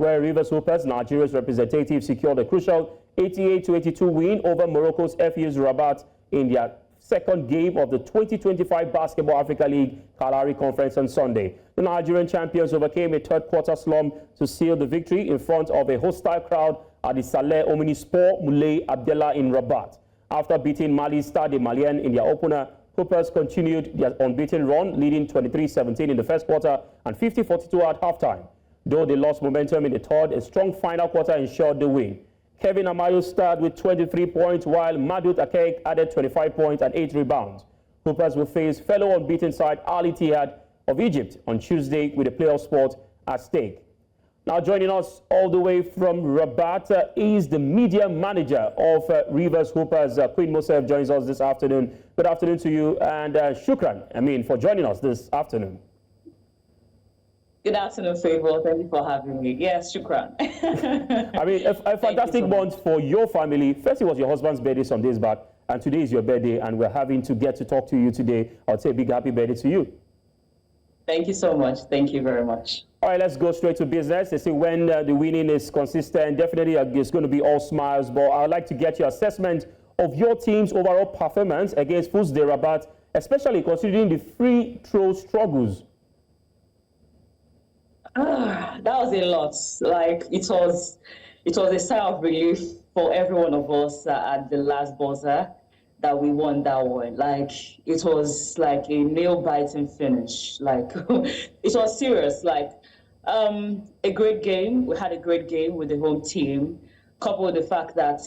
where Rivers Hoopers, Nigeria's representative, secured a crucial 88-82 win over Morocco's FU's Rabat in their second game of the 2025 Basketball Africa League Kalahari Conference on Sunday. The Nigerian champions overcame a third-quarter slump to seal the victory in front of a hostile crowd at the Saleh Omnisport Moulay Abdallah in Rabat. After beating Mali's Stade Malien in their opener, Hoopers continued their unbeaten run, leading 23-17 in the first quarter and 50-42 at halftime. Though they lost momentum in the third, a strong final quarter ensured the win. Kelvin Amayo started with 23 points, while Madut Akec added 25 points and 8 rebounds. Hoopers will face fellow unbeaten side Ittihad of Egypt on Tuesday with a playoff spot at stake. Now joining us all the way from Rabat is the media manager of Rivers Hoopers, Queen Moseph, joins us this afternoon. Good afternoon to you, and shukran, for joining us this afternoon. Good afternoon, Favor. Thank you for having me. Yes, shukran. A fantastic month for your family. First, it was your husband's birthday some days back, and today is your birthday, and we're having to get to talk to you today. I'll say a big happy birthday to you. Thank you so much. Thank you very much. All right, let's go straight to business. They say when the winning is consistent, definitely it's going to be all smiles, but I'd like to get your assessment of your team's overall performance against Stade Rabat, especially considering the free throw struggles. That was a lot. Like it was a sigh of relief for every one of us at the last buzzer that we won that one. Like it was like a nail-biting finish. Like it was serious. Like a great game. We had a great game with the home team, coupled with the fact that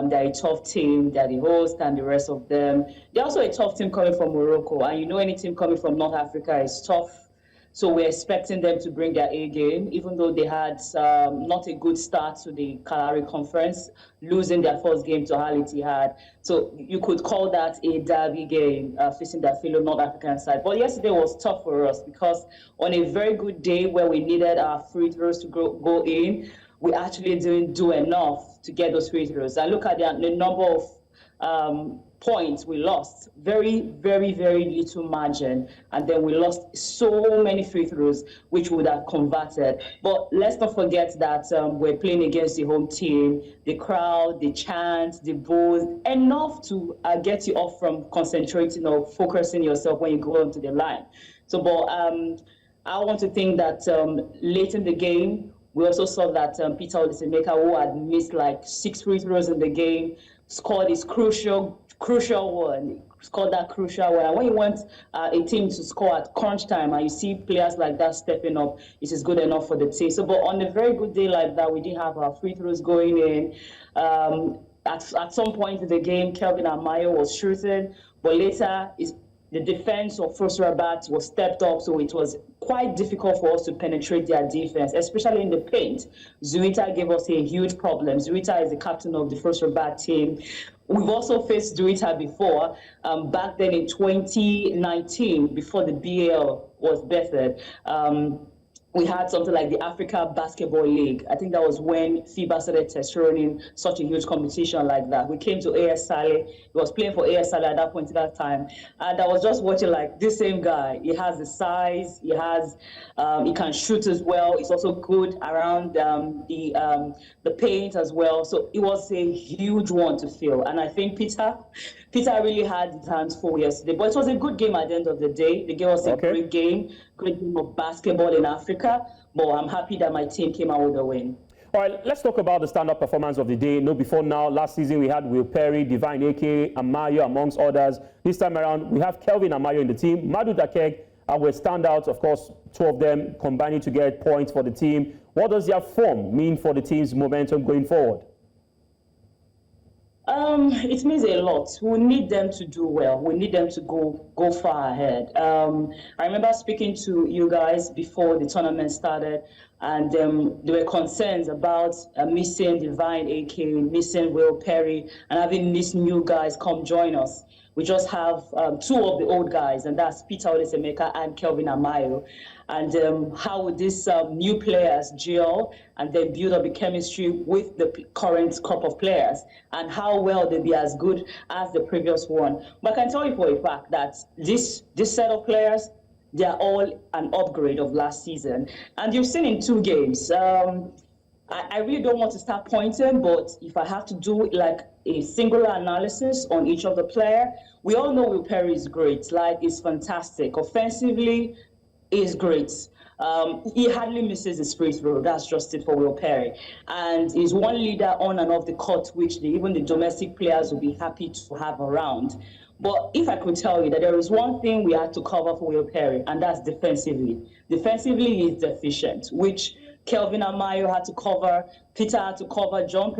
they're a tough team, they're the host and the rest of them. They're also a tough team coming from Morocco, and you know any team coming from North Africa is tough. So we're expecting them to bring their A game, even though they had not a good start to the Kalahari conference, losing their first game to Ittihad. So you could call that a derby game, facing their fellow North African side. But yesterday was tough for us because on a very good day where we needed our free throws to go in, we actually didn't do enough to get those free throws. I look at the number of points we lost, very, very, very little margin, and then we lost so many free throws which would have converted. But let's not forget that we're playing against the home team, the crowd, the chant, the boos, enough to get you off from concentrating or focusing yourself when you go onto the line. So, but I want to think that late in the game, we also saw that Peter Olisemeka, who had missed like 6 free throws in the game, scored his crucial one. Scored that crucial one. And when you want a team to score at crunch time and you see players like that stepping up, it is good enough for the team. So, but on a very good day like that, we didn't have our free throws going in. At some point in the game, Kelvin Amayo was shooting, but later the defense of First Rabat was stepped up, so it was quite difficult for us to penetrate their defense, especially in the paint. Zuita gave us a huge problem. Zuita is the captain of the First Rabat team. We've also faced Zuita before, back then in 2019, before the BAL was birthed. We had something like the Africa Basketball League. I think that was when FIBA started running such a huge competition like that. We came to AS Saleh. He was playing for AS Saleh at that point in that time. And I was just watching like this same guy. He has the size, he can shoot as well. He's also good around the paint as well. So it was a huge one to fill. And I think Peter really had his hands full yesterday. But it was a good game at the end of the day. They gave us a great game of basketball in Africa. But I'm happy that my team came out with a win. All right, let's talk about the stand-up performance of the day. Before now, last season we had Will Perry, Divine Eke, Amayo, amongst others. This time around, we have Kelvin Amayo in the team. Madut Akec were standouts, of course, 2 of them combining to get points for the team. What does their form mean for the team's momentum going forward? It means a lot. We need them to do well. We need them to go far ahead. I remember speaking to you guys before the tournament started, and there were concerns about missing Divine AK, missing Will Perry, and having these new guys come join us. We just have 2 of the old guys, and that's Peter Olisemeka and Kelvin Amayo. And how would these new players gel and then build up the chemistry with the current crop of players, and how well they'll be as good as the previous one. But I can tell you for a fact that this set of players, they are all an upgrade of last season. And you've seen in 2 games, I really don't want to start pointing, but if I have to do like a singular analysis on each of the player, we all know Will Perry is great. Like, it's fantastic. Offensively, is great. He hardly misses his free throw. That's just it for Will Perry. And he's one leader on and off the court, which even the domestic players will be happy to have around. But if I could tell you that there is one thing we had to cover for Will Perry, and that's defensively. Defensively, he's deficient, which Kelvin Amayo had to cover, Peter had to cover, John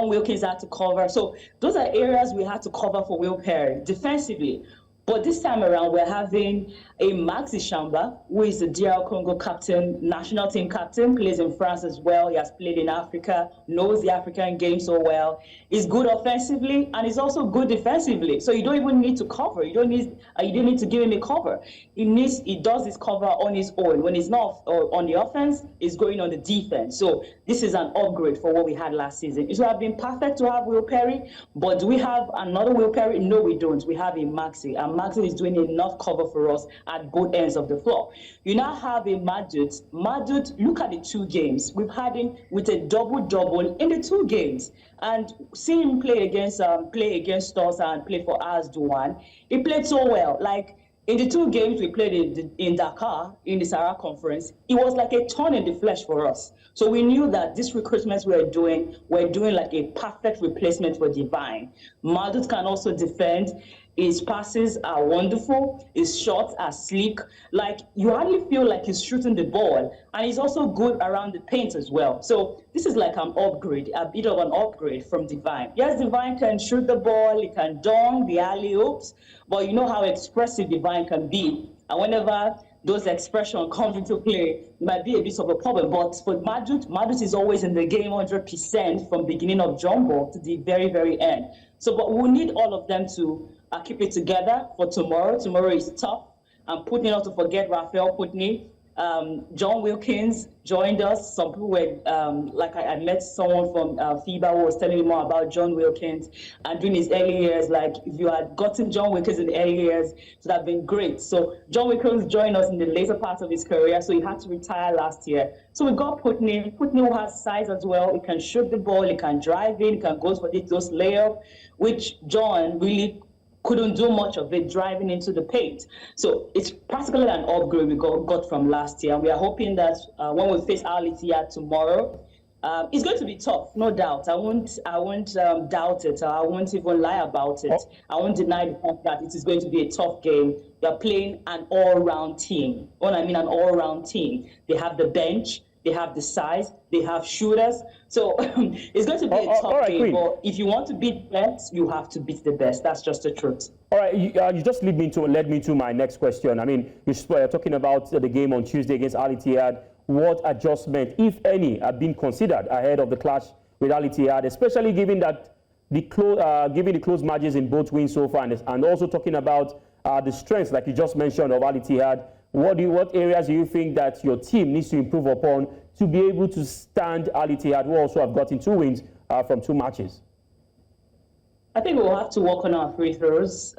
Wilkins had to cover. So those are areas we had to cover for Will Perry defensively. But this time around, we're having a Maxi Shamba, who is the DR Congo captain, national team captain, plays in France as well. He has played in Africa, knows the African game so well. He's good offensively, and he's also good defensively. So you don't even need to cover. You don't need to give him a cover. He does his cover on his own. When he's not on the offense, he's going on the defense. So this is an upgrade for what we had last season. It would have been perfect to have Will Perry, but do we have another Will Perry? No, we don't. We have a Maxi, and Maxi is doing enough cover for us at both ends of the floor. You now have a Madut. Madut, look at the 2 games. We've had him with a double-double in the 2 games. And seeing him play against us and play for us, Duan, he played so well. Like, in the 2 games we played in Dakar, in the Sahara Conference, it was like a thorn in the flesh for us. So we knew that this recruitment we're doing like a perfect replacement for Divine. Madut can also defend. His passes are wonderful. His shots are sleek. Like, you hardly feel like he's shooting the ball. And he's also good around the paint as well. So this is like an upgrade, a bit of an upgrade from Divine. Yes, Divine can shoot the ball. He can dunk the alley-oops. But you know how expressive Divine can be. And whenever those expressions come into play, it might be a bit of a problem. But for Madut is always in the game 100% from beginning of jumbo to the very, very end. So, but we need all of them to keep it together for tomorrow. Tomorrow is tough. And Putney, not to forget Raphael Putney. John Wilkins joined us. Some people were, I met someone from FIBA who was telling me more about John Wilkins and during his early years. Like, if you had gotten John Wilkins in the early years, it would have been great. So John Wilkins joined us in the later part of his career, so he had to retire last year. So we got Putney. Putney, who has size as well. He can shoot the ball, he can drive in, he can go for those layups, which John really couldn't do much of it driving into the paint. So it's practically an upgrade we got from last year. And we are hoping that when we face Al Ittihad tomorrow, it's going to be tough, no doubt. I won't doubt it. I won't even lie about it. I won't deny the fact that it is going to be a tough game. They're playing an all-round team. When I mean an all-round team, they have the bench, they have the size, they have shooters. So it's going to be a tough game. Queen. But if you want to beat the best, you have to beat the best. That's just the truth. All right, you just led me to my next question. I mean, you're talking about the game on Tuesday against Al Ittihad. What adjustment, if any, have been considered ahead of the clash with Al Ittihad, especially given that the close margins in both wins so far, and also talking about the strengths, like you just mentioned, of Al Ittihad. What areas do you think that your team needs to improve upon to be able to stand Al Ittihad, who also have gotten 2 wins from 2 matches? I think we'll have to work on our free throws.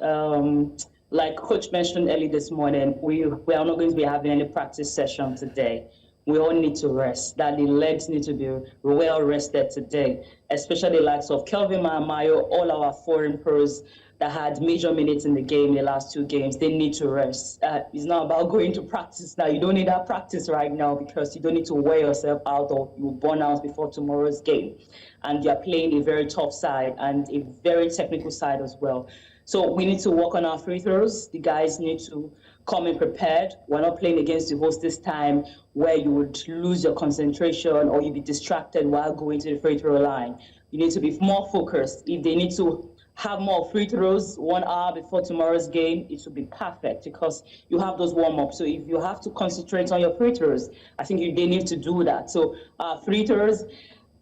Like Coach mentioned early this morning, we are not going to be having any practice session today. We all need to rest. That the legs need to be well rested today, especially the likes of Kelvin Amayo, all our foreign pros that had major minutes in the game, the last 2 games. They need to rest. It's not about going to practice now. You don't need that practice right now because you don't need to wear yourself out or you burn out before tomorrow's game. And you're playing a very tough side and a very technical side as well. So we need to work on our free throws. The guys need to come in prepared. We're not playing against the host this time where you would lose your concentration or you'd be distracted while going to the free throw line. You need to be more focused. If they need to have more free throws 1 hour before tomorrow's game, it should be perfect because you have those warm-ups. So if you have to concentrate on your free throws, I think they need to do that. So free throws,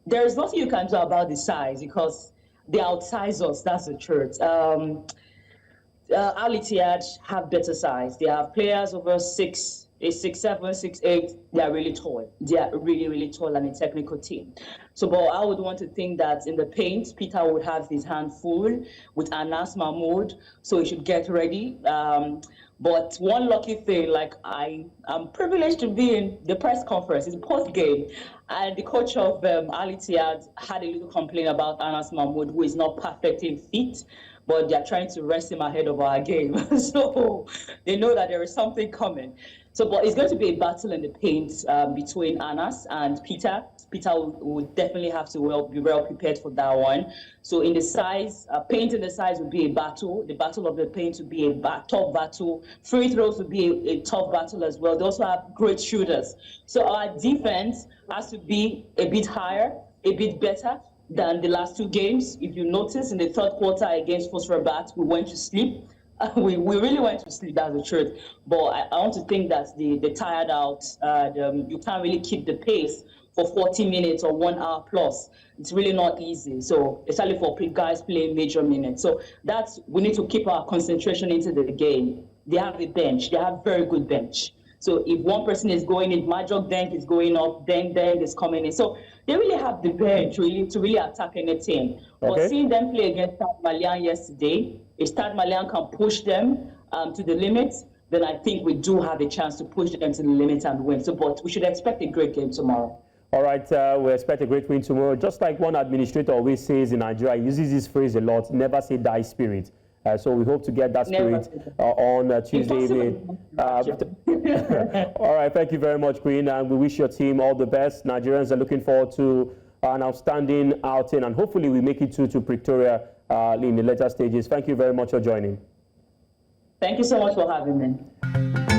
there's nothing you can do about the size because they outsize us, that's the truth. Al Ittihad have better size. They have players over 6'7", 6'8". They are really tall. They are really, really tall and a technical team. So, but I would want to think that in the paint, Peter would have his hand full with Anas Mahmoud, so he should get ready. But one lucky thing, like I'm privileged to be in the press conference, it's post-game, and the coach of Ittihad had a little complaint about Anas Mahmoud, who is not perfectly fit, but they're trying to rest him ahead of our game. So they know that there is something coming. So, but it's going to be a battle in the paint between Anas and Peter. Peter will definitely have to be well prepared for that one. So in the size, paint in the size would be a battle. The battle of the paint would be a tough battle. Free throws would be a tough battle as well. They also have great shooters. So our defense has to be a bit higher, a bit better than the last two games. If you notice, in the third quarter against Rabat, we went to sleep. We really went to sleep, that's the truth. But I want to think that the tired out, you can't really keep the pace for 40 minutes or 1 hour plus. It's really not easy. So especially for guys playing major minutes. So we need to keep our concentration into the game. They have a bench. They have very good bench. So if one person is going in, Majok Deng is going up, Deng is coming in. So they really have the bench to really attack any team. Okay. But seeing them play against Stade Malien yesterday, if Stade Malien can push them to the limit, then I think we do have a chance to push them to the limit and win. So, but we should expect a great game tomorrow. All right, we expect a great win tomorrow. Just like one administrator always says in Nigeria, he uses this phrase a lot, never say die spirit. So we hope to get that spirit on Tuesday evening. All right, thank you very much, Queen, and we wish your team all the best. Nigerians are looking forward to an outstanding outing, and hopefully we make it to Pretoria in the later stages. Thank you very much for joining. Thank you so much for having me.